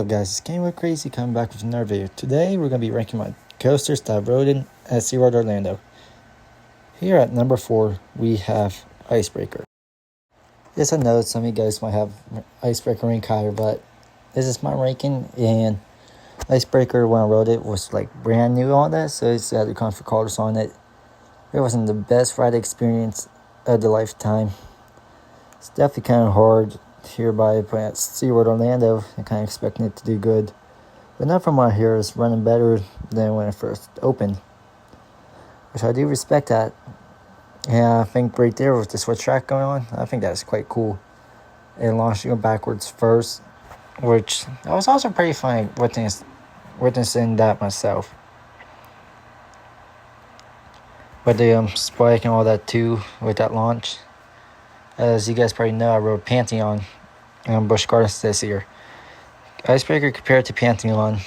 up, guys? It's Game with Crazy coming back with another video. Today we're going to be ranking my coasters that I've rode in at SeaWorld Orlando. Here at number 4 we have Icebreaker. Yes, I know some of you guys might have Icebreaker rank higher, but this is my ranking, and Icebreaker when I rode it was like brand new on that, so it's had the comfort colors on it. It wasn't the best ride experience of the lifetime. It's definitely kind of hard here by putting at SeaWorld Orlando and kind of expecting it to do good. But not from what I hear, it's running better than when it first opened, which I do respect that. Yeah, I think right there with the switch track going on, I think that's quite cool. And launching backwards first, which I was also pretty funny witnessing that myself. But the spike and all that too with that launch. As you guys probably know, I rode Pantheon in Busch Gardens this year. Icebreaker compared to Pantheon,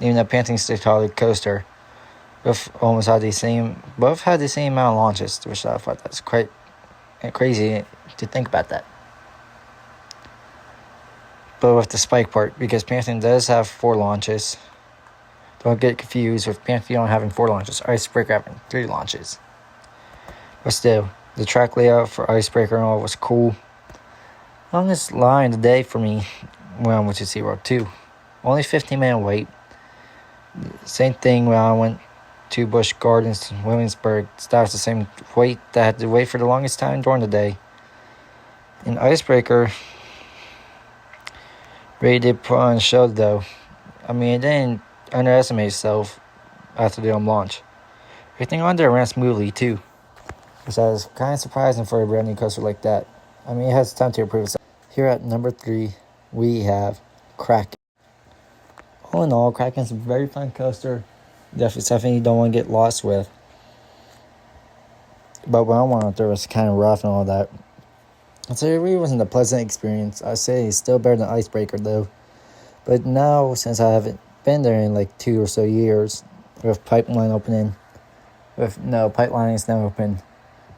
even though Pantheon's a taller coaster, both had the same amount of launches, which I thought that's quite crazy to think about that. But with the spike part, because Pantheon does have 4 launches. Don't get confused with Pantheon having 4 launches, Icebreaker having 3 launches. But still, the track layout for Icebreaker and all was cool. Longest line of the day for me when I went to SeaWorld too. Only 15-minute wait. Same thing when I went to Busch Gardens in Williamsburg. That was the same wait that I had to wait for the longest time during the day. In Icebreaker, really did put on a show though. I mean, it didn't underestimate itself after the launch. Everything on there ran smoothly too, which I was kind of surprising for a brand new coaster like that. I mean, it has time to improve itself. Here at number 3, we have Kraken. All in all, Kraken's a very fun coaster. Definitely something you don't want to get lost with. But when I went out there, it was kind of rough and all that. So it really wasn't a pleasant experience. I'd say it's still better than Icebreaker though. But now, since I haven't been there in like 2 or so years, with Pipeline opening, Pipeline is now open,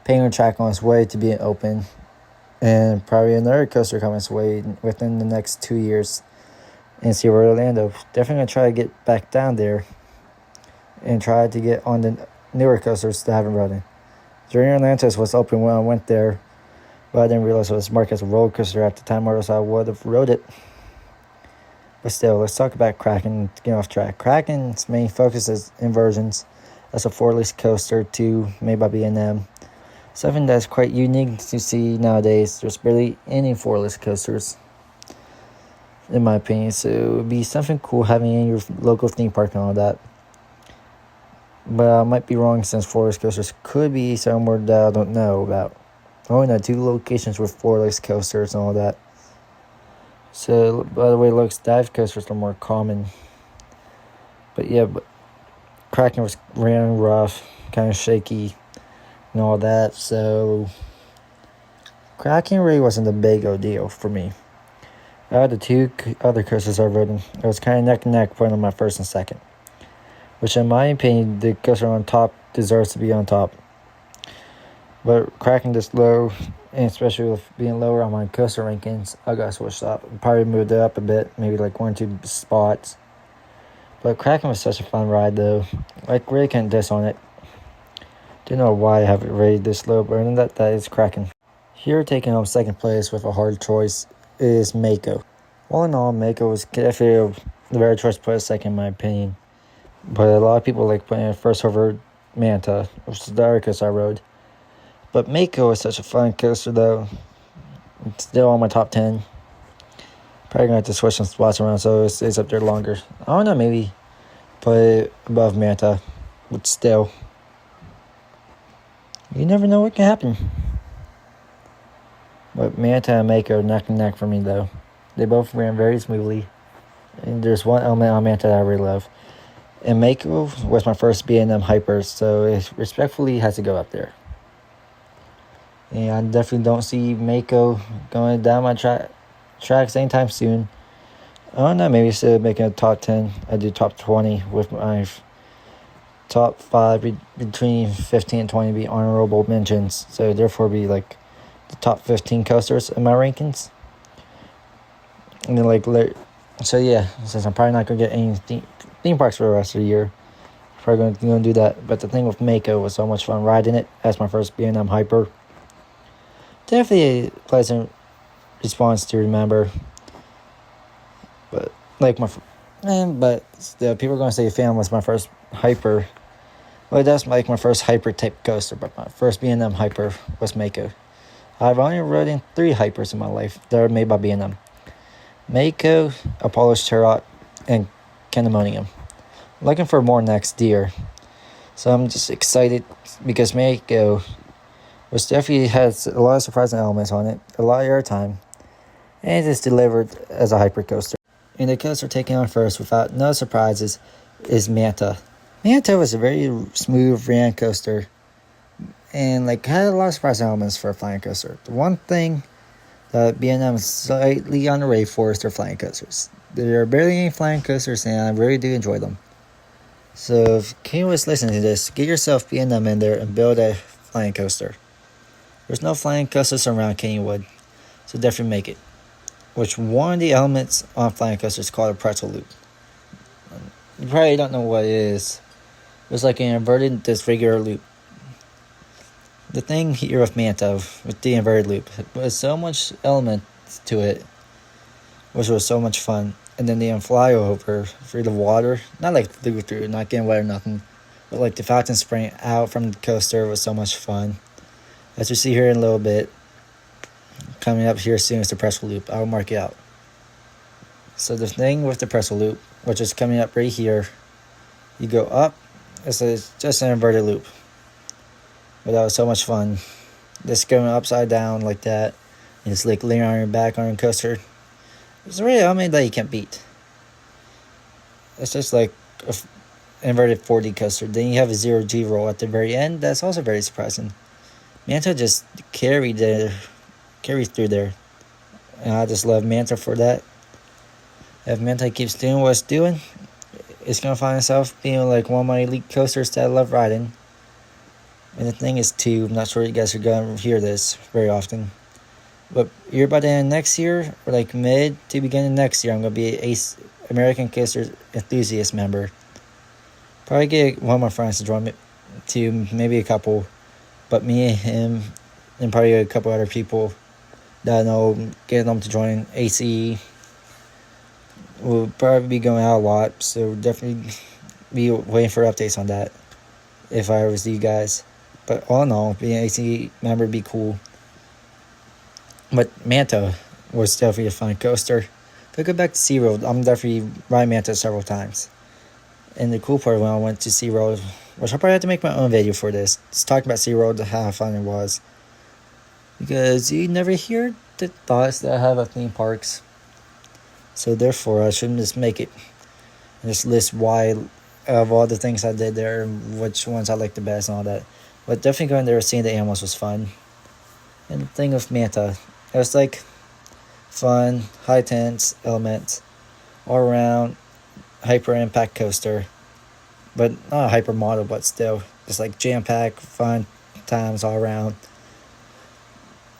Penguin Track on its way to being open, and probably another coaster coming its way within the next 2 years in SeaWorld Orlando. Definitely going to try to get back down there and try to get on the newer coasters that I haven't rode in. Journey Atlantis was open when I went there, but I didn't realize it was marked as a roller coaster at the time, or else I would have rode it. But still, let's talk about Kraken to get off track. Kraken's main focus is inversions. That's a 4-list coaster too, made by B&M. Something that's quite unique to see nowadays. There's barely any 4-list coasters, in my opinion. So it would be something cool having in your local theme park and all that. But I might be wrong, since 4-list coasters could be somewhere that I don't know about. I only know 2 locations with 4-list coasters and all that. So, by the way, dive coasters are more common. But yeah, Kraken ran rough, kind of shaky, and all that. So, Kraken really wasn't a big deal for me. Out of the 2 other coasters I rode in, it was kind of neck and neck, putting on my first and second. Which, in my opinion, the coaster on top deserves to be on top. But Kraken just low, and especially with being lower on my coaster rankings, I got switched up. Probably moved it up a bit, maybe like 1 or 2 spots. But Kraken was such a fun ride though. Like, really can't diss on it. Don't know why I have it rated this low, but other than that is Kraken. Here, taking home second place with a hard choice is Mako. All in all, Mako was definitely the better choice to put at second in my opinion. But a lot of people like putting it first over Manta, which is the other coaster I rode. But Mako is such a fun coaster though. It's still on my top 10. Probably gonna have to switch some spots around so it stays up there longer. I don't know, maybe put it above Manta. But still, you never know what can happen. But Manta and Mako are neck and neck for me though. They both ran very smoothly. And there's one element on Manta that I really love. And Mako was my first B&M Hyper, so it respectfully has to go up there. And I definitely don't see Mako going down my tracks anytime soon. I don't know, maybe instead of making a top 10, I do top 20 with my top 5 between 15 and 20 be honorable mentions. So therefore be like the top 15 coasters in my rankings. And then like So yeah, since I'm probably not gonna get any theme parks for the rest of the year, probably gonna do that. But the thing with Mako was so much fun riding it. That's my first B&M Hyper. Definitely a pleasant response to remember. But like but the people are gonna say Fan was my first Hyper. Well, that's like my first Hyper type coaster, but my first B&M Hyper was Mako. I've only ridden 3 Hypers in my life that are made by B&M. Mako, Apollo's Turret, and Candemonium. Looking for more next year. So I'm just excited because Mako which definitely has a lot of surprising elements on it, a lot of airtime, and it's delivered as a hyper coaster. And the coaster taken on first without no surprises is Manta. Manta was a very smooth, ran coaster and like had a lot of surprising elements for a flying coaster. The one thing that B&M is slightly underrated for is their flying coasters. There are barely any flying coasters and I really do enjoy them. So if anyone was listening to this, get yourself B&M in there and build a flying coaster. There's no flying coasters around Kennywood, so definitely make it. Which one of the elements on flying coasters is called a pretzel loop. You probably don't know what it is. It's like an inverted disfigured loop. The thing here with Manta, with the inverted loop, was so much elements to it, which was so much fun. And then the flyover through the water, not like through, not getting wet or nothing, but like the fountain spraying out from the coaster was so much fun. As you see here in a little bit, coming up here soon is the pretzel loop. I'll mark it out. So the thing with the pretzel loop, which is coming up right here, you go up, it's just an inverted loop. But that was so much fun. Just going upside down like that, and just like laying on your back on your coaster. It's really element that you can't beat. It's just like an inverted 4D coaster. Then you have a 0G roll at the very end. That's also very surprising. Manta just carried through there. And I just love Manta for that. If Manta keeps doing what it's doing, it's going to find itself being like one of my elite coasters that I love riding. And the thing is too, I'm not sure you guys are going to hear this very often, but here by the end of next year, or like mid to beginning of next year, I'm going to be an American Coaster Enthusiast member. Probably get one of my friends to join me, to maybe a couple. But me and him, and probably a couple other people that I know, getting them to join ACE. We'll probably be going out a lot, so definitely be waiting for updates on that if I ever see you guys. But all in all, being an ACE member would be cool. But Manta was definitely a fun coaster. If I go back to SeaWorld, I'm definitely riding Manta several times. And the cool part when I went to SeaWorld, which I'll probably have to make my own video for this, just talking about SeaWorld, how fun it was. Because you never hear the thoughts that I have of theme parks. So therefore, I shouldn't just make it and just list why of all the things I did there, which ones I liked the best and all that. But definitely going there and seeing the animals was fun. And the thing with Manta, it was like fun, high tense elements, all around, hyper impact coaster. But not a hyper model, but still, just like jam-packed, fun times all around.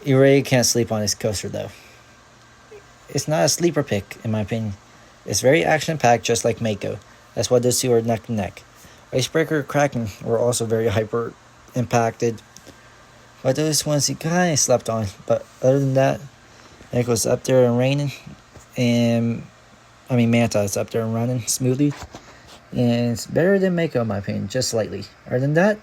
You really can't sleep on this coaster, though. It's not a sleeper pick, in my opinion. It's very action-packed, just like Mako. That's why those two are neck to neck. Icebreaker, Kraken were also very hyper impacted. But those ones you kind of slept on. But other than that, Mako's up there and raining. And, Manta is up there and running smoothly. And it's better than Mako in my opinion, just slightly. Other than that,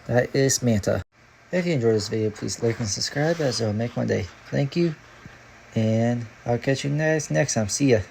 that is Manta. If you enjoyed this video, please like and subscribe as it will make my day. Thank you, and I'll catch you next time. See ya.